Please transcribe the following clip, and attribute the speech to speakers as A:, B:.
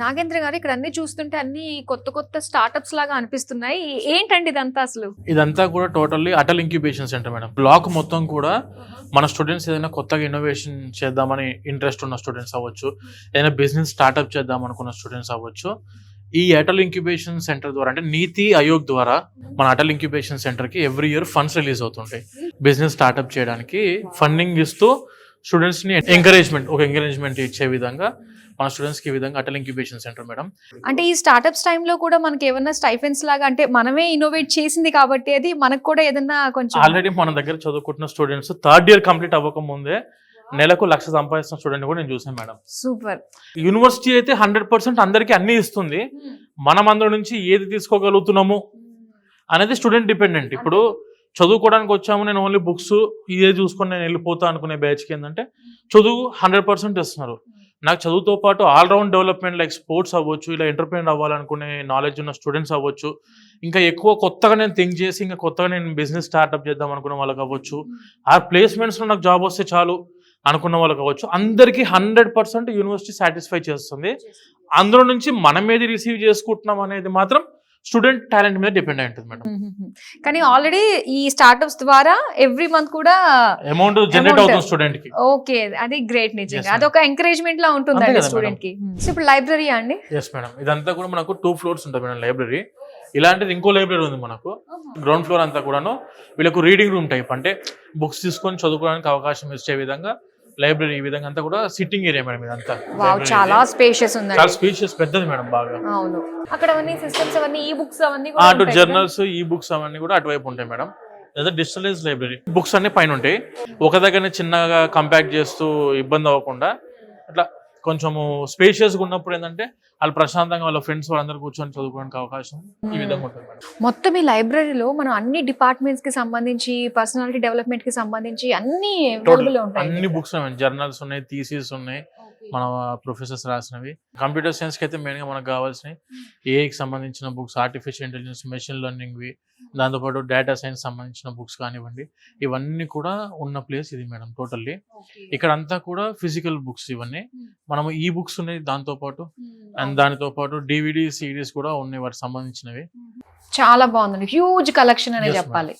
A: నాగేంద్ర గారు ఇక్కడ అన్ని చూస్తుంటే అన్ని కొత్త కొత్త స్టార్టప్స్ లాగా అనిపిస్తున్నాయి. ఏంటండి ఇదంతా అసలు?
B: ఇదంతా కూడా totally Atal incubation centre madam. Block మొత్తం కూడా మన స్టూడెంట్స్ ఏదైనా కొత్తగా ఇన్నోవేషన్ చేద్దామని ఇంట్రెస్ట్ ఉన్న స్టూడెంట్స్ అవ్వచ్చు, ఏదైనా బిజినెస్ స్టార్ట్అప్ చేద్దాం అనుకున్న స్టూడెంట్స్ అవ్వచ్చు, ఈ అటల్ ఇంక్యుబేషన్ సెంటర్ ద్వారా అంటే నీతి ఆయోగ్ ద్వారా మన అటల్ ఇంక్యుబేషన్ సెంటర్కి ఎవ్రీ ఇయర్ ఫండ్స్ రిలీజ్ అవుతుంటాయి. బిజినెస్ స్టార్ట్అప్ చేయడానికి ఫండింగ్ ఇస్తూ స్టూడెంట్స్ని ఎంకరేజ్మెంట్ ఇచ్చే విధంగా మన స్టూడెంట్స్కి ఈ విధంగా అటల్ ఇంక్యుబేషన్ సెంటర్ మేడం.
A: అంటే ఈ స్టార్టప్స్ టైంలో కూడా మనకి ఏమన్నా స్టైఫెన్స్ లాగా అంటే మనమే ఇన్నోవేట్ చేసింది కాబట్టి అది మనకు కూడా ఏదన్నా కొంచెం
B: ఆల్రెడీ మన దగ్గర చదువుకుంటున్న స్టూడెంట్స్ థర్డ్ ఇయర్ కంప్లీట్ అవ్వక ముందే నెలకు 1,00,000 సంపాదిస్తున్న స్టూడెంట్ కూడా నేను చూసాను మేడం.
A: సూపర్.
B: యూనివర్సిటీ అయితే 100% అందరికీ అన్ని ఇస్తుంది. మనం అందులో నుంచి ఏది తీసుకోగలుగుతున్నాము అనేది స్టూడెంట్ డిపెండెంట్. ఇప్పుడు చదువుకోవడానికి వచ్చాము, నేను ఓన్లీ బుక్స్ ఇదే చూసుకొని నేను వెళ్ళిపోతా అనుకునే బ్యాచ్కి ఏంటంటే చదువు 100% ఇస్తున్నారు. నాకు చదువుతో పాటు ఆల్రౌండ్ డెవలప్మెంట్ లైక్ స్పోర్ట్స్ అవ్వచ్చు, ఇలా ఎంటర్ప్రెన్యూర్ అవ్వాలనుకునే నాలెడ్జ్ ఉన్న స్టూడెంట్స్ అవ్వచ్చు, ఇంకా ఎక్కువ కొత్తగా నేను థింక్ చేసి ఇంకా కొత్తగా నేను బిజినెస్ స్టార్ట్అప్ చేద్దాం అనుకునే వాళ్ళకి అవ్వచ్చు, ఆ ప్లేస్మెంట్స్లో నాకు జాబ్ వస్తే చాలు అనుకున్న వాళ్ళకి అవ్వచ్చు, అందరికీ 100% యూనివర్సిటీ సాటిస్ఫై చేస్తుంది. అందులో నుంచి మనం ఏది రిసీవ్ చేసుకుంటున్నాం అనేది మాత్రం స్టూడెంట్ టాలెంట్ మీద డిపెండ్ అయి ఉంటుంది మేడం.
A: కానీ ఆల్రెడీ ఈ స్టార్టప్స్ ద్వారా ఎవ్రీ మంత్ కూడా
B: అమౌంట్ జనరేట్ అవుతుంది స్టూడెంట్ కి.
A: ఓకే, అది గ్రేట్ నిజంగా. అదొక ఎంకరేజ్మెంట్ లా ఉంటుందండి స్టూడెంట్ కి. సో ఇప్పుడు లైబ్రరీ అండి?
B: ఎస్ మేడం, ఇదంతా కూడా మనకు 2 floors ఉంటుంది మేడం లైబ్రరీ. ఇలాంటిది ఇంకో లైబ్రరీ ఉంది మనకు. గ్రౌండ్ ఫ్లోర్ అంతా కూడాను వీళ్ళకు రీడింగ్ రూమ్ టైప్, అంటే బుక్స్ తీసుకొని చదువుకోవడానికి అవకాశం ఇచ్చే విధంగా లైబ్రరీ. ఈ విధంగా అంతా కూడా సిట్టింగ్ ఏరియా మేడం. ఇదంతా
A: చాలా స్పేషియస్ ఉంది,
B: చాలా స్పేషియస్ పెద్దది మేడం బాగా.
A: అవును, అక్కడ అవన్నీ సిస్టమ్స్ అవన్నీ ఈ బుక్స్ అవన్నీ
B: అటు జర్నల్స్ ఈ బుక్స్ అవన్నీ కూడా అటువైపు ఉంటాయి మేడం. లేదా డిజిటలైజ్ లైబ్రరీ. బుక్స్ అన్ని పైన ఉంటాయి. ఒక దగ్గరనే చిన్నగా కంపాక్ట్ చేస్తూ ఇబ్బంది అవ్వకుండా అట్లా కొంచెము స్పేషియస్గా ఉన్నప్పుడు ఏంటంటే వాళ్ళు ప్రశాంతంగా వాళ్ళ ఫ్రెండ్స్ వాళ్ళందరూ కూర్చొని చదువుకోవడానికి అవకాశం ఈ విధంగా ఉంటుంది మేడం.
A: మొత్తం ఈ లైబ్రరీలో మనం అన్ని డిపార్ట్మెంట్స్ కి సంబంధించి, పర్సనాలిటీ డెవలప్మెంట్ కి సంబంధించి అన్ని అవైలబుల్ ఉంటాయి.
B: అన్ని బుక్స్ ఉన్నాయి, జర్నల్స్ ఉన్నాయి, థీసిస్ ఉన్నాయి, మన ప్రొఫెసర్స్ రాసినవి. కంప్యూటర్ సైన్స్ కి అయితే మెయిన్ గా మనకు కావాల్సినవి ఏఐకి సంబంధించిన బుక్స్, ఆర్టిఫిషియల్ ఇంటెలిజెన్స్, మెషిన్ లెర్నింగ్వి, దాంతోపాటు డేటా సైన్స్ సంబంధించిన బుక్స్ కానివ్వండి, ఇవన్నీ కూడా ఉన్న ప్లేస్ ఇది మేడం. టోటల్లీ ఇక్కడ అంతా కూడా ఫిజికల్ బుక్స్ ఇవన్నీ. మనము ఈ బుక్స్ ఉన్నాయి దాంతోపాటు, అండ్ దానితో పాటు DVD, CDs కూడా ఉన్నాయి వాటికి సంబంధించినవి.
A: చాలా బాగుందండి, హ్యూజ్ కలెక్షన్ అనే చెప్పాలి.